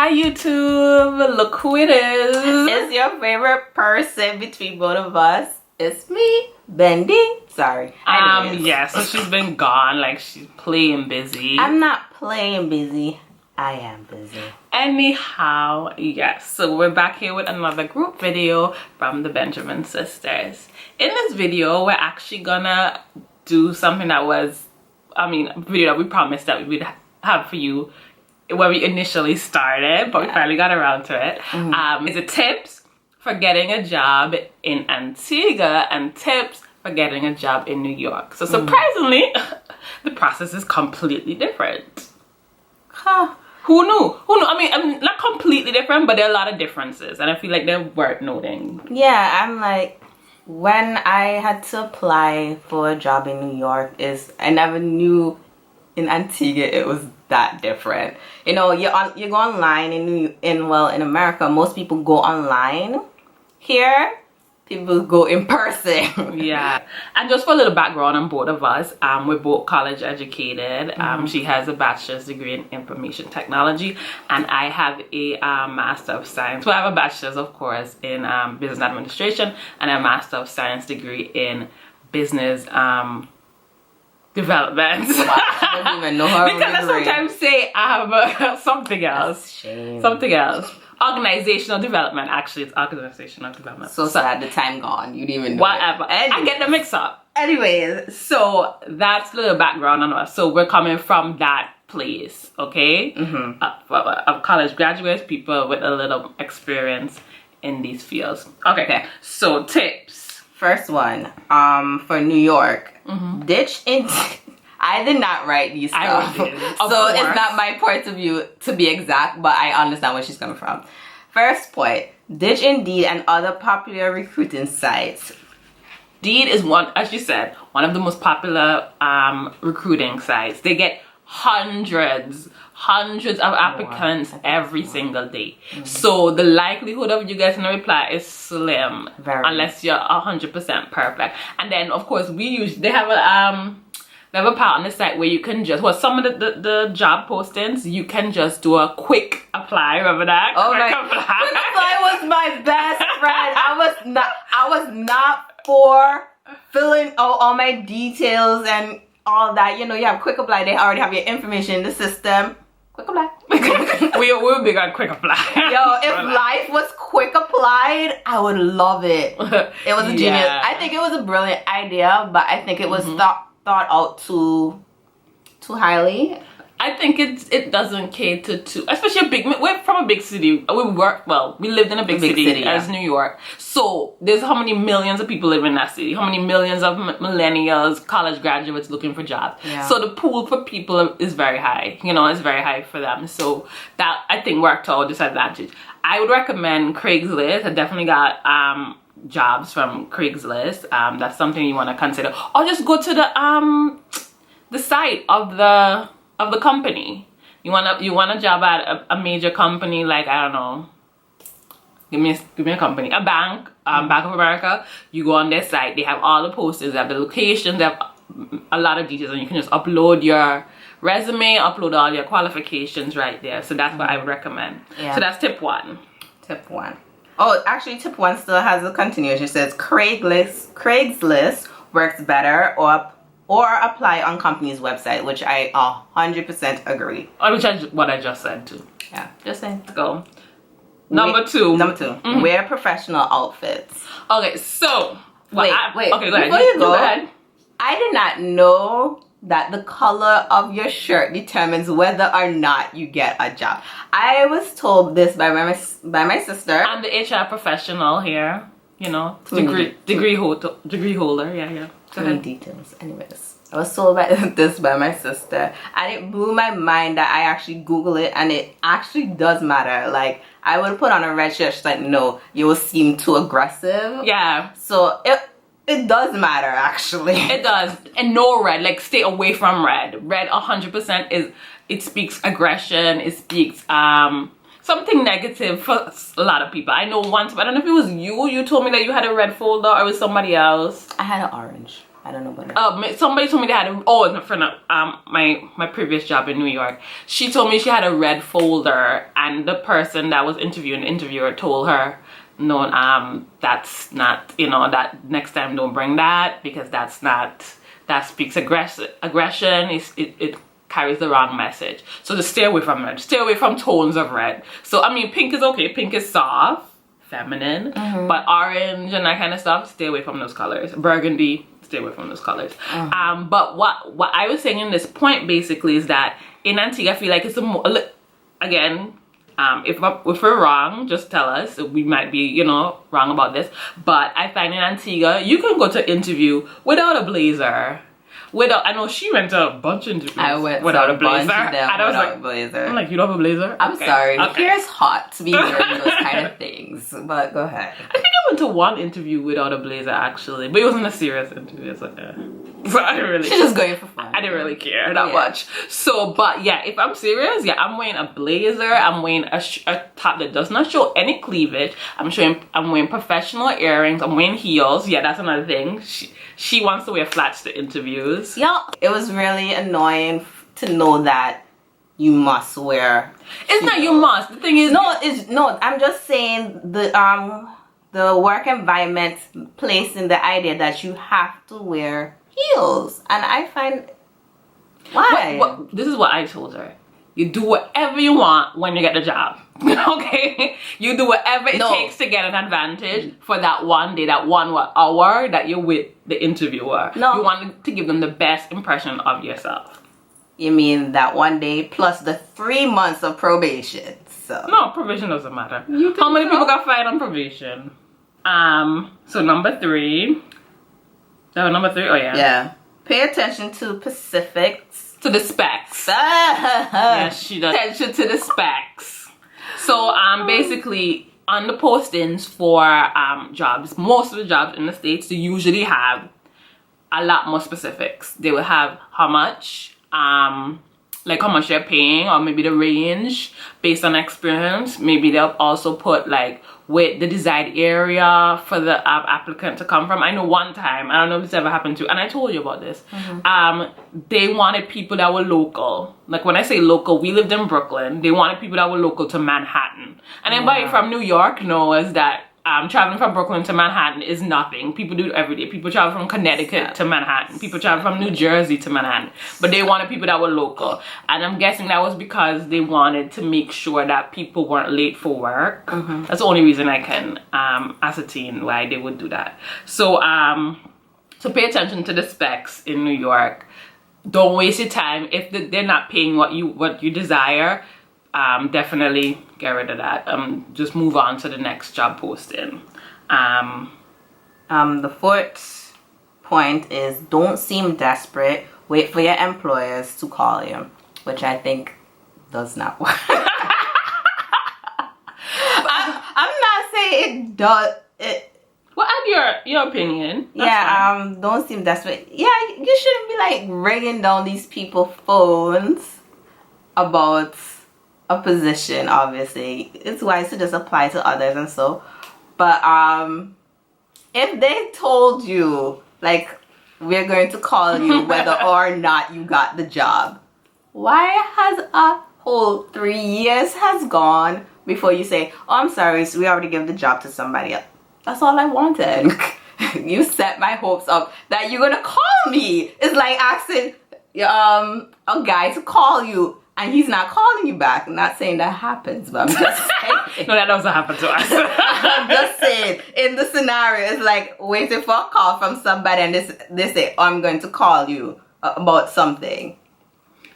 Hi YouTube, look who it is. It's your favorite person between both of us. It's me, Bendy. Sorry. Yes, so she's been gone, like she's playing busy. I'm not playing busy. I am busy. Anyhow, yes, so we're back here with another group video from the Benjamin Sisters. In this video, we're actually gonna do something that was, a video that we promised that we would have for you when we initially started, but we finally got around to it. It's a tips for getting a job in Antigua and tips for getting a job in New York. So surprisingly, the process is completely different. Huh. Who knew? Who knew? I mean, not completely different, but there are a lot of differences, and I feel like they're worth noting. Yeah, I'm like, when I had to apply for a job in New York, I never knew in Antigua it was that different. You know, you go online in America, most people go online. Here, people go in person. Yeah. And just for a little background on both of us, we're both college educated. She has a bachelor's degree in information technology, and I have a master of science. Well, I have a bachelor's, of course, in business administration and a master of science degree in business development. Wow, I don't even know how because I sometimes say something else. Shame. Something else. Organizational development. Actually, it's organizational development. So sad, the time gone. You didn't even know. Whatever. I get the mix up. Anyways, so that's a little background on us. So we're coming from that place, okay? Of college graduates, people with a little experience in these fields. Okay. So tips. First one, for New York, ditch in. I did not write these stuff, so it's not my point of view to be exact, but I understand where she's coming from. First point, ditch Indeed and other popular recruiting sites. Indeed is one, as you said, one of the most popular recruiting sites. They get hundreds of applicants every single day. So the likelihood of you getting a reply is slim, unless you're 100% perfect. And then of course they have a part on the site where you can just, some of the job postings, you can just do a quick apply. Remember that? Oh my! Quick apply was my best friend. I was not for filling out all my details and all that. You know, you have quick apply. They already have your information in the system. Quick apply. we're big on quick apply. Yo, if life was quick applied, I would love it. It was a genius. Yeah. I think it was a brilliant idea, but I think it was thought out too highly. I think it doesn't cater to, especially we're from a big city. We lived in a big city as New York. So there's how many millions of people live in that city? How many millions of millennials, college graduates looking for jobs? Yeah. So the pool for people is very high. You know, it's very high for them. So that, I think, worked to our disadvantage. I would recommend Craigslist. I definitely got jobs from Craigslist. That's something you want to consider. Or just go to the site of the company. You want a job at a major company, like, I don't know, give me a company, a bank, Bank of America. You go on their site, they have all the postings, they have the locations, they have a lot of details, and you can just upload your resume, upload all your qualifications right there. So that's what I would recommend. Yeah. So that's tip one. Tip one. Oh, actually, tip one still has a continuation. It says Craigslist works better, or apply on company's website, which I 100% agree. Which what I just said too. Yeah, just saying. Go. Number two. Wear professional outfits. Okay, so wait. Okay, go ahead. Before you go, go ahead. I did not know that the color of your shirt determines whether or not you get a job. I was told this by my sister. I'm the HR professional here. You know, degree holder. Yeah. Too many details. Anyways, I was told this by my sister, and it blew my mind that I actually Googled it, and it actually does matter. Like, I would put on a red shirt, she's like, no, you will seem too aggressive. Yeah. So it does matter, actually. It does. And no red. Like, stay away from red. Red 100% it speaks aggression. It speaks something negative for a lot of people. I know once, but I don't know if it was you told me that you had a red folder, or it was somebody else. I had an orange. I don't know about it. Somebody told me they had a friend of my previous job in New York. She told me she had a red folder, and the person that was interviewing the interviewer told her, no, that's not, that next time don't bring that, because that speaks aggression. It carries the wrong message. So to stay away from red. Stay away from tones of red. So I mean, pink is okay. Pink is soft, feminine, but orange and that kind of stuff, stay away from those colors. Burgundy, stay away from those colors. But what I was saying in this point basically is that in Antigua, I feel like it's again, if we're wrong, just tell us. We might be, wrong about this. But I find in Antigua, you can go to interview without a blazer. I know she went to a bunch of interviews without a blazer. A blazer. I'm like, you don't have a blazer? I'm sorry. Here it's hot to be wearing those kind of things. But go ahead. I think I went to one interview without a blazer actually, but it wasn't a serious interview. So I didn't really. She's just going for fun. I didn't really care that much. So, but yeah, if I'm serious, I'm wearing a blazer. I'm wearing a top that does not show any cleavage. I'm wearing professional earrings. I'm wearing heels. Yeah, that's another thing. She wants to wear flats to interviews. Yeah, it was really annoying to know that you must wear. It's not you must. The thing is, no. I'm just saying the work environment placing the idea that you have to wear heels, and I find why. This is what I told her. You do whatever you want when you get the job. Okay? You do whatever it takes to get an advantage for that one day, that 1 hour that you're with the interviewer. No. You want to give them the best impression of yourself. You mean that one day plus the 3 months of probation? So no, probation doesn't matter. How many people got fired on probation? So number 3. Number 3? Oh yeah. Yeah. Pay attention to specifics. To the specs. Yes, she does. Attention to the specs. So basically on the postings for jobs, most of the jobs in the States, they usually have a lot more specifics. They will have how much, like how much they're paying, or maybe the range based on experience. Maybe they'll also put like with the desired area for the applicant to come from. I know one time, I don't know if this ever happened to you, and I told you about this. They wanted people that were local. Like when I say local, we lived in Brooklyn. They wanted people that were local to Manhattan. And anybody from New York knows that traveling from Brooklyn to Manhattan is nothing. People do it every day. People travel from Connecticut to Manhattan. People travel from New Jersey to Manhattan. But they wanted people that were local. And I'm guessing that was because they wanted to make sure that people weren't late for work. That's the only reason I can ascertain why they would do that. So pay attention to the specs in New York. Don't waste your time. If they're not paying what you desire, definitely get rid of that. Just move on to the next job posting. The 4th point is don't seem desperate. Wait for your employers to call you, which I think does not work. I'm not saying it does. Well, add your opinion. That's fine. Don't seem desperate. Yeah, you shouldn't be like ringing down these people's phones about a position. Obviously it's wise to just apply to others and so, but if they told you like we're going to call you whether or not you got the job, why has a whole 3 years has gone before you say, oh, I'm sorry, so we already gave the job to somebody else? That's all I wanted. You set my hopes up that you're gonna call me. It's like asking a guy to call you and he's not calling you back. I'm not saying that happens, but I'm just saying. No, that doesn't happen to us. I'm just saying, in the scenario, it's like waiting for a call from somebody and they say, oh, I'm going to call you about something.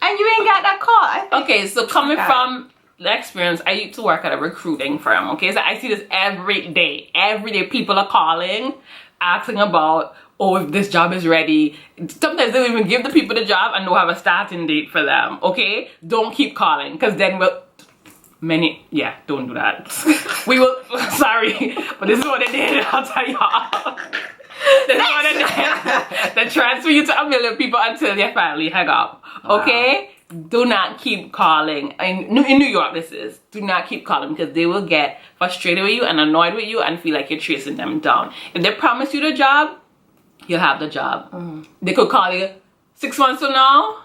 And you ain't got that call. Okay, so coming from the experience, I used to work at a recruiting firm, okay? So I see this every day. Every day people are calling, asking about, oh, if this job is ready. Sometimes they don't even give the people the job and don't have a starting date for them, okay? Don't keep calling, because then don't do that. We will, sorry, but this is what they did, I'll tell y'all. This is what they did. They transfer you to a million people until they finally hang up, okay? Wow. Do not keep calling. In New York, this is. Do not keep calling, because they will get frustrated with you and annoyed with you and feel like you're chasing them down. If they promise you the job, you'll have the job. They could call you 6 months from now.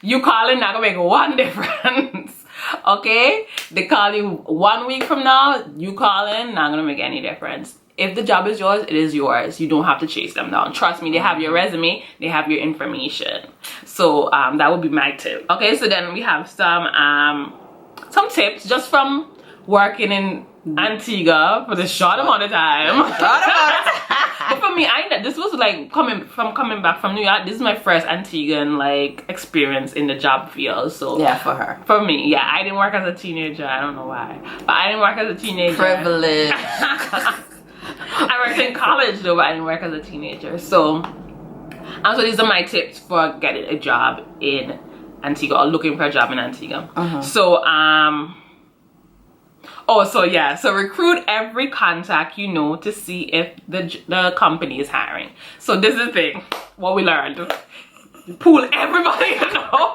You calling not gonna make one difference. Okay? They call you 1 week from now, you calling not gonna make any difference. If the job is yours, it is yours. You don't have to chase them down. Trust me, they have your resume, they have your information. So that would be my tip. Okay, so then we have some tips just from working in Antigua for the short amount of time. But for me, this was like coming back from New York. This is my first Antiguan like experience in the job field. So yeah, for her. For me, yeah, I didn't work as a teenager. I don't know why, but I didn't work as a teenager. Privilege. I worked in college though, but I didn't work as a teenager. So these are my tips for getting a job in Antigua or looking for a job in Antigua. So so recruit every contact you know to see if the company is hiring. So this is the thing, what we learned. Pull everybody you know.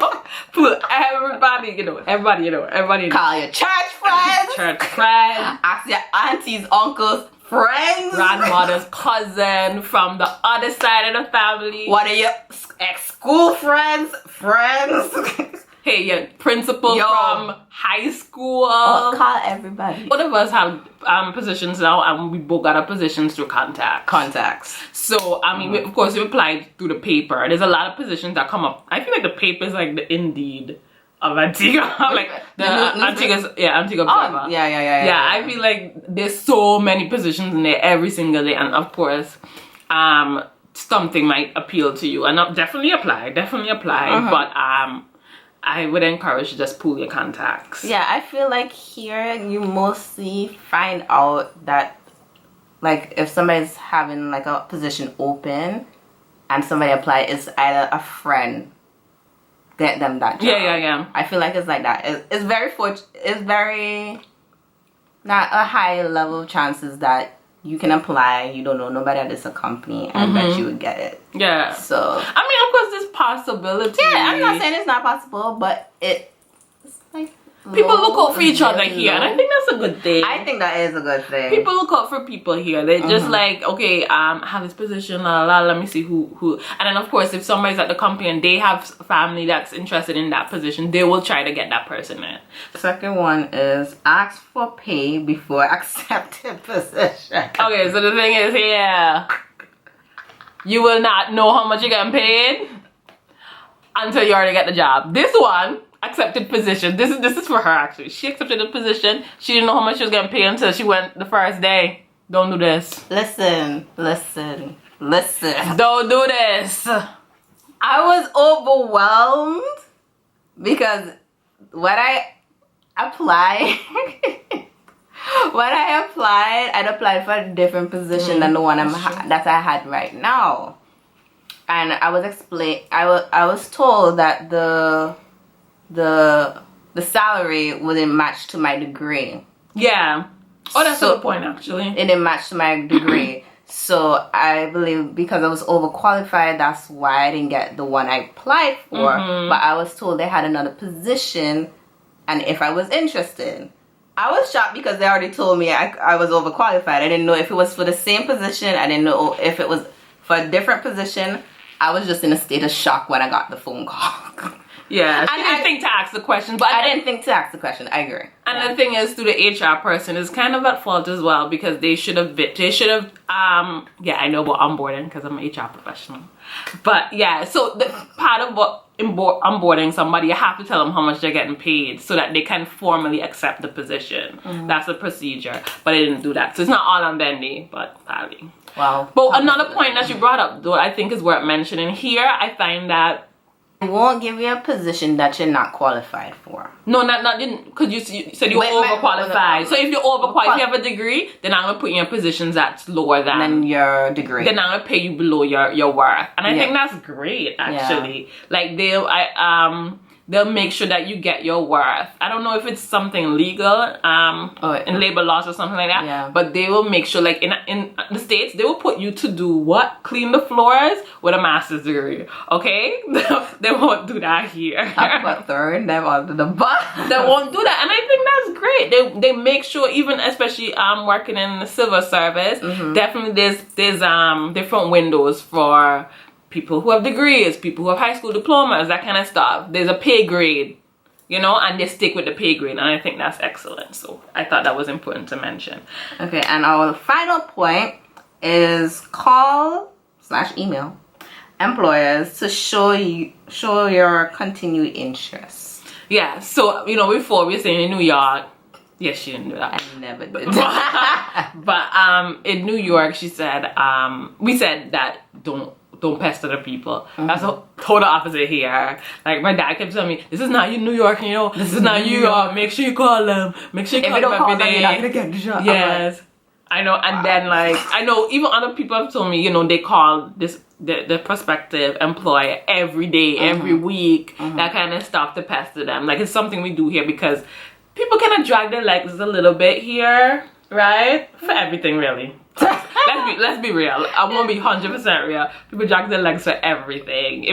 Pull everybody you know. Everybody you know. Everybody you know. Call your church friends. Church friends. Ask your aunties, uncles, friends. Grandmother's cousin from the other side of the family. What are your ex-school friends? Hey, your principal from high school. Call everybody. Both of us have positions now, and we both got our positions through contacts. So I mean, of course, we applied through the paper. There's a lot of positions that come up. I feel like the paper is like the Indeed of Antigua, like the Antigua Observer. Yeah. I feel like there's so many positions in there every single day, and of course, something might appeal to you, and definitely apply. But I would encourage you just pull your contacts. Yeah, I feel like here you mostly find out that, like, if somebody's having like a position open and somebody apply, it's either a friend get them that job. Yeah. I feel like it's like that. It's very not a high level of chances that you can apply. You don't know nobody at this company, and that you would get it. Yeah. So I mean, of course, there's possibility. yeah, I'm not saying it's not possible, but it's like people look out for each other here, and I think that's a good thing. I think that is a good thing. People look out for people here. They're just like, okay, I have this position, let me see who. And then of course, if somebody's at the company and they have family that's interested in that position, they will try to get that person in. The second one is ask for pay before accepting position. Okay, so the thing is here, you will not know how much you're getting paid until you already get the job. This one, accepted position. This is for her actually. She accepted the position. She didn't know how much she was getting paid until she went the first day. Don't do this. Listen. Don't do this. I was overwhelmed because when I applied, I'd applied for a different position than the one that I had right now, and I was told that the salary wouldn't match to my degree. Yeah. Oh, that's a good point, actually. It didn't match to my degree. So I believe because I was overqualified, that's why I didn't get the one I applied for. But I was told they had another position, and if I was interested. I was shocked because they already told me I was overqualified. I didn't know if it was for the same position. I didn't know if it was for a different position. I was just in a state of shock when I got the phone call. Yeah, I didn't think to ask the question, but I didn't think to ask the question. I agree. And the thing is, to the HR person is kind of at fault as well, because they should have yeah, I know about onboarding because I'm an HR professional, but yeah, so the part of what onboarding somebody, you have to tell them how much they're getting paid so that they can formally accept the position. That's a procedure, but they didn't do that, so it's not all on Bendy, but probably. Wow. But another point that you brought up, though, I think is worth mentioning here. I find that it won't give you a position that you're not qualified for. No, not because you said you're overqualified. So if you're overqualified, if you have a degree, then I'm gonna put you in positions that's lower than your degree. Then I'm gonna pay you below your worth, and I think that's great actually. Like they'll make sure that you get your worth. I don't know if it's something legal in labor laws or something like that. Yeah. But they will make sure, like in the States, they will put you to do what? Clean the floors with a master's degree. Okay? They won't do that here. But throwing them under the bus. They won't do that, and I think that's great. They make sure, even especially working in the civil service, definitely there's different windows for people who have degrees, people who have high school diplomas, that kind of stuff. There's a pay grade, you know, and they stick with the pay grade, and I think that's excellent. So I thought that was important to mention. Okay, and our final point is call/email employers to show your continued interest. Yeah, so, you know, before we were saying in New York, yes, she didn't do that. I never did. But in New York, she said, we said that don't pester the people. That's a total opposite here. Like, my dad kept telling me, this is not New York, you know. This is not New York. Make sure you call them. Make sure you call them every day. You're not gonna get the job. Yes. I know. And then, like, I know even other people have told me, you know, they call the prospective employer every day, every week, that kind of stuff to pester them. Like, it's something we do here because people kind of drag their legs a little bit here, right? For everything, really. Let's be real. I won't be 100% real. People drag their legs for everything.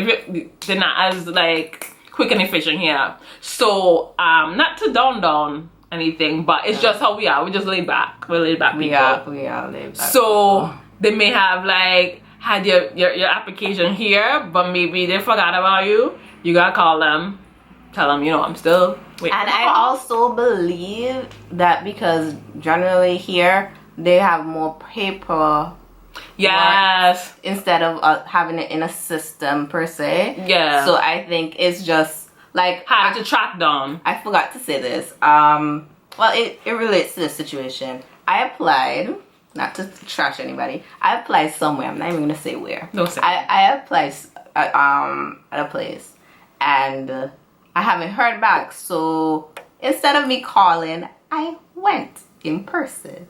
They're not as, like, quick and efficient here. So, not to down anything, but it's just how we are. We're just laid back. We're laid back people. We are laid back. So they may have, like, had your application here, but maybe they forgot about you. You gotta call them, tell them, you know, I'm still waiting. And I also believe that because generally here they have more paper. Yes. Instead of having it in a system per se. Yeah. So I think it's just like hard to track down. I forgot to say this. Well, it relates to the situation. I applied, not to trash anybody. I applied somewhere. I'm not even gonna say where. No, say. I applied at a place, and I haven't heard back. So instead of me calling, I went in person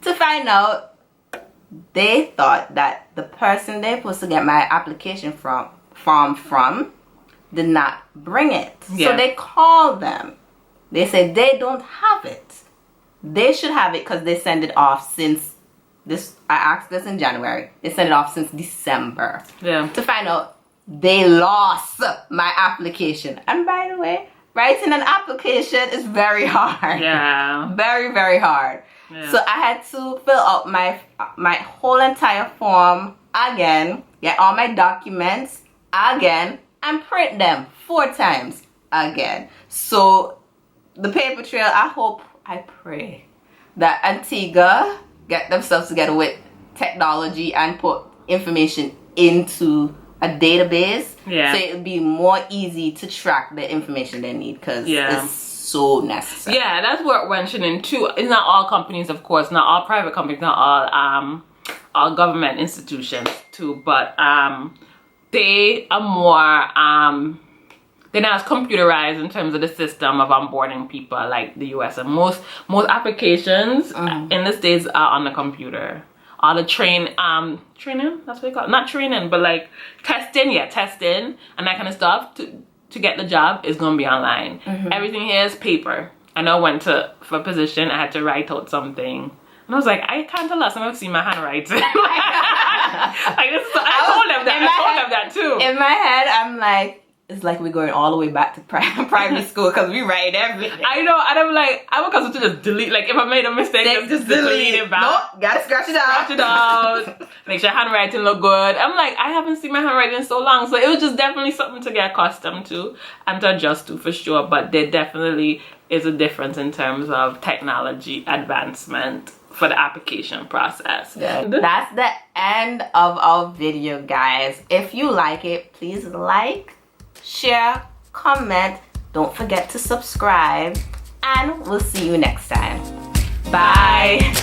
to find out. They thought that the person they're supposed to get my application from did not bring it. Yeah. So they called them. They said they don't have it. They should have it because they sent it off since this. I asked this in January. They sent it off since December. Yeah. To find out they lost my application. And by the way, writing an application is very hard. Yeah. Very, very hard. Yeah. So I had to fill out my whole entire form again, get all my documents again, and print them 4 times again. So the paper trail, I pray that Antigua get themselves together with technology and put information into a database. Yeah. So it would be more easy to track the information they need because it's so necessary. Yeah, that's what we're mentioning too. It's not all companies, of course, not all private companies, not all government institutions too, but they are more they're not as computerized in terms of the system of onboarding people like the US, and most applications in the States are on the computer. All the training, that's what you call it. Not training, but like testing and that kind of stuff to get the job is gonna be online. Everything here is paper. I know I went for a position, I had to write out something, and I was like, I can't tell us, I'm gonna see my handwriting. I told them that too. In my head, I'm like, it's like we're going all the way back to primary school because we write everything. I know, and I'm like, I would consider to just delete. Like if I made a mistake, just delete it back. Nope, gotta scratch it out. Scratch it out. Make sure handwriting look good. I'm like, I haven't seen my handwriting in so long, so it was just definitely something to get accustomed to and to adjust to for sure. But there definitely is a difference in terms of technology advancement for the application process. Yeah. That's the end of our video, guys. If you like it, please like, share, comment. Don't forget to subscribe, and we'll see you next time. Bye.